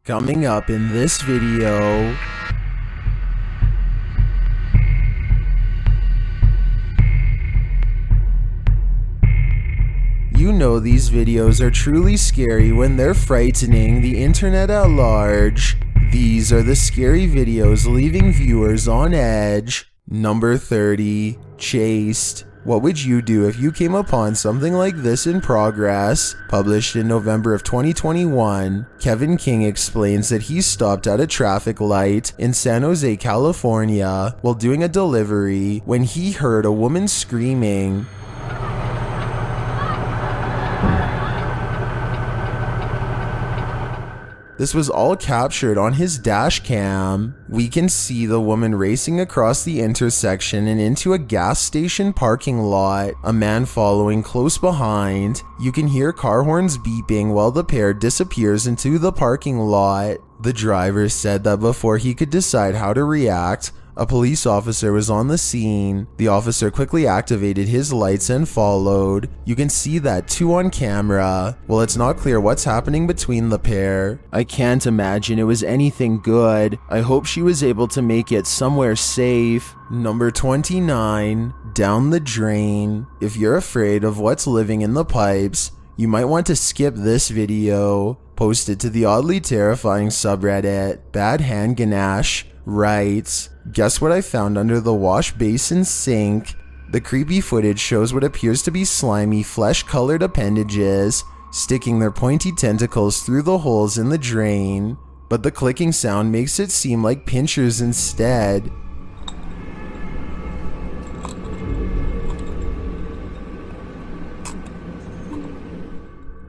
Coming up in this video, you know these videos are truly scary when they're frightening the internet at large. These are the scary videos leaving viewers on edge. Number 30, Chased. What would you do if you came upon something like this in progress? Published in November of 2021, Kevin King explains that he stopped at a traffic light in San Jose, California while doing a delivery when he heard a woman screaming. This was all captured on his dash cam. We can see the woman racing across the intersection and into a gas station parking lot, a man following close behind. You can hear car horns beeping while the pair disappears into the parking lot. The driver said that before he could decide how to react, a police officer was on the scene. The officer quickly activated his lights and followed. You can see that too on camera. Well, it's not clear what's happening between the pair. I can't imagine it was anything good. I hope she was able to make it somewhere safe. Number 29, Down the Drain. If you're afraid of what's living in the pipes, you might want to skip this video. Posted to the oddly terrifying subreddit, Bad Hand Ganache writes, "Guess what I found under the wash basin sink?" The creepy footage shows what appears to be slimy, flesh-colored appendages sticking their pointy tentacles through the holes in the drain, but the clicking sound makes it seem like pinchers instead.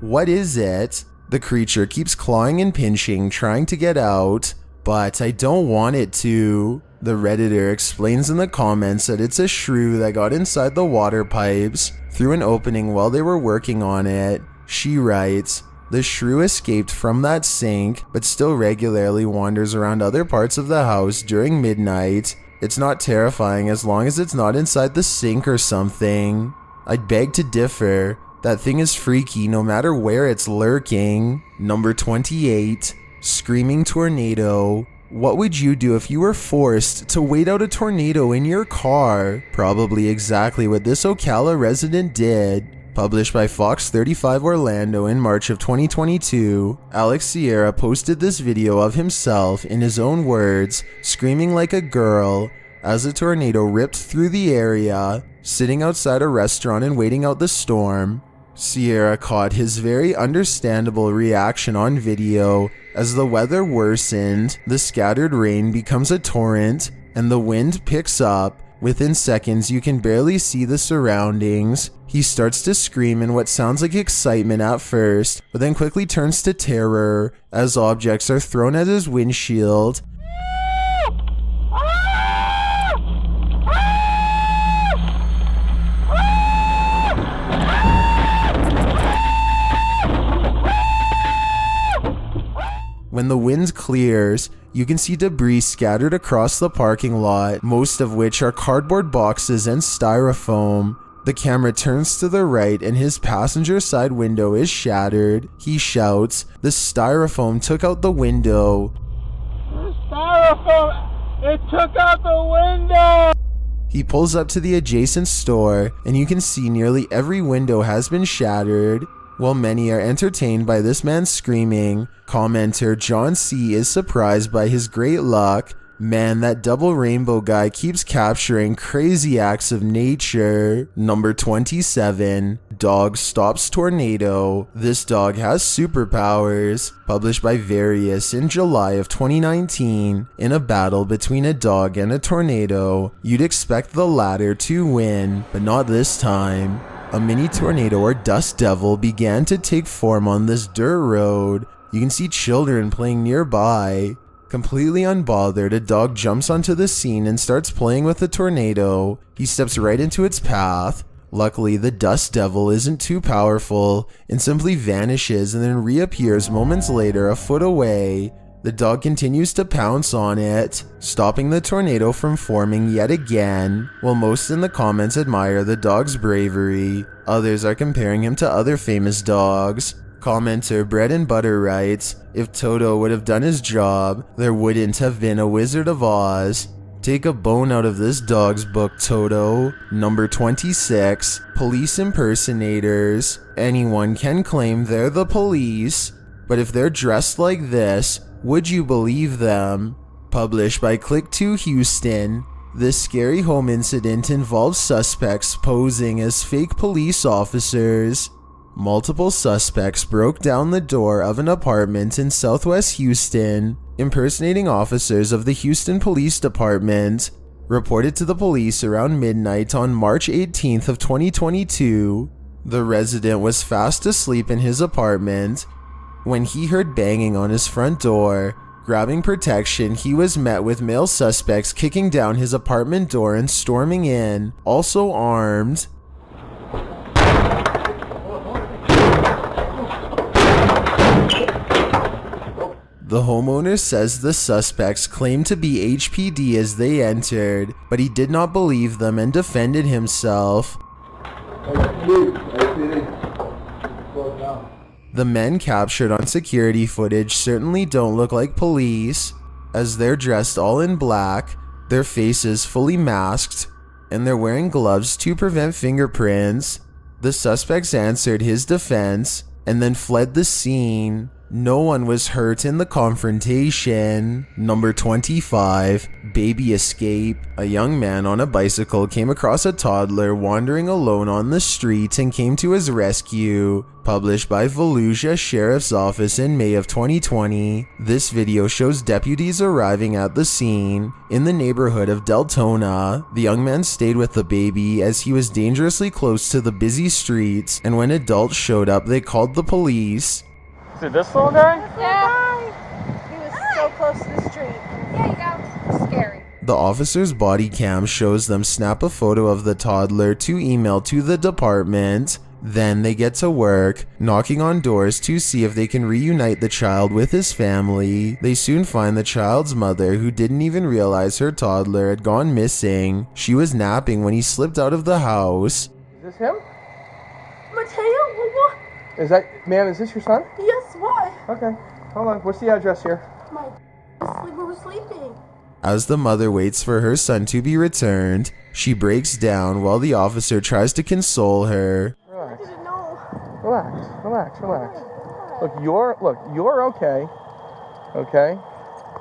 What is it? The creature keeps clawing and pinching, trying to get out, but I don't want it to. The Redditor explains in the comments that it's a shrew that got inside the water pipes through an opening while they were working on it. She writes, "The shrew escaped from that sink, but still regularly wanders around other parts of the house during midnight. It's not terrifying as long as it's not inside the sink or something. I'd beg to differ. That thing is freaky no matter where it's lurking." Number 28, Screaming Tornado. What would you do if you were forced to wait out a tornado in your car? Probably exactly what this Ocala resident did. Published by Fox 35 Orlando in March of 2022, Alex Sierra posted this video of himself, in his own words, screaming like a girl as a tornado ripped through the area, sitting outside a restaurant and waiting out the storm. Sierra caught his very understandable reaction on video. As the weather worsened, the scattered rain becomes a torrent, and the wind picks up. Within seconds, you can barely see the surroundings. He starts to scream in what sounds like excitement at first, but then quickly turns to terror as objects are thrown at his windshield. When the wind clears, you can see debris scattered across the parking lot, most of which are cardboard boxes and styrofoam. The camera turns to the right and his passenger side window is shattered. He shouts, "The styrofoam took out the window." The styrofoam, it took out the window! He pulls up to the adjacent store and you can see nearly every window has been shattered. While many are entertained by this man's screaming, commenter John C. is surprised by his great luck. Man, that double rainbow guy keeps capturing crazy acts of nature. Number 27, Dog Stops Tornado. This dog has superpowers. Published by Various in July of 2019. In a battle between a dog and a tornado, you'd expect the latter to win, but not this time. A mini tornado or dust devil began to take form on this dirt road. You can see children playing nearby. Completely unbothered, a dog jumps onto the scene and starts playing with the tornado. He steps right into its path. Luckily, the dust devil isn't too powerful and simply vanishes and then reappears moments later a foot away. The dog continues to pounce on it, stopping the tornado from forming yet again. While most in the comments admire the dog's bravery, others are comparing him to other famous dogs. Commenter Bread and Butter writes, if Toto would have done his job, there wouldn't have been a Wizard of Oz. Take a bone out of this dog's book, Toto. Number 26, police impersonators. Anyone can claim they're the police, but if they're dressed like this, would you believe them? Published by Click2 Houston. This scary home incident involves suspects posing as fake police officers. Multiple suspects broke down the door of an apartment in Southwest Houston, impersonating officers of the Houston Police Department. Reported to the police around midnight on March 18th of 2022. The resident was fast asleep in his apartment when he heard banging on his front door. Grabbing protection, he was met with male suspects kicking down his apartment door and storming in, also armed. The homeowner says the suspects claimed to be HPD as they entered, but he did not believe them and defended himself. The men captured on security footage certainly don't look like police, as they're dressed all in black, their faces fully masked, and they're wearing gloves to prevent fingerprints. The suspects answered his defense and then fled the scene. No one was hurt in the confrontation. Number 25, baby escape. A young man on a bicycle came across a toddler wandering alone on the street and came to his rescue. Published by Volusia Sheriff's Office in May of 2020. This video shows deputies arriving at the scene in the neighborhood of Deltona. The young man stayed with the baby as he was dangerously close to the busy streets, and when adults showed up, they called the police. Is it this little guy? Yeah. He was so close to the street. Yeah, you go. Scary. The officer's body cam shows them snap a photo of the toddler to email to the department. Then they get to work, knocking on doors to see if they can reunite the child with his family. They soon find the child's mother, who didn't even realize her toddler had gone missing. She was napping when he slipped out of the house. Is this him? Mateo, what? Is that, ma'am, is this your son? Yes, why? Okay, hold on. What's the address here? We were sleeping. As the mother waits for her son to be returned, she breaks down while the officer tries to console her. I didn't know. Relax. Look, you're okay. Okay?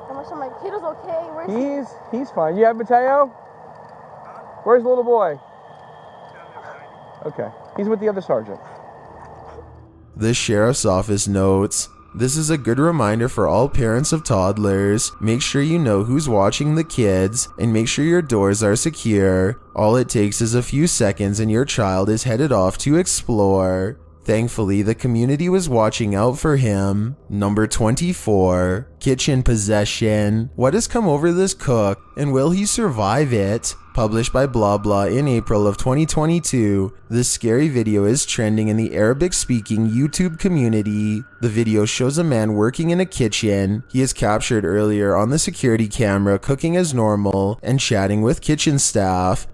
I'm sure my kid is okay. Where's he? He's fine. You have Mateo? Where's the little boy? Okay. He's with the other sergeant. The sheriff's office notes, this is a good reminder for all parents of toddlers. Make sure you know who's watching the kids and make sure your doors are secure. All it takes is a few seconds and your child is headed off to explore. Thankfully, the community was watching out for him. Number 24, kitchen possession. What has come over this cook and will he survive it? Published by Blah Blah in April of 2022, this scary video is trending in the Arabic-speaking YouTube community. The video shows a man working in a kitchen. He is captured earlier on the security camera cooking as normal and chatting with kitchen staff.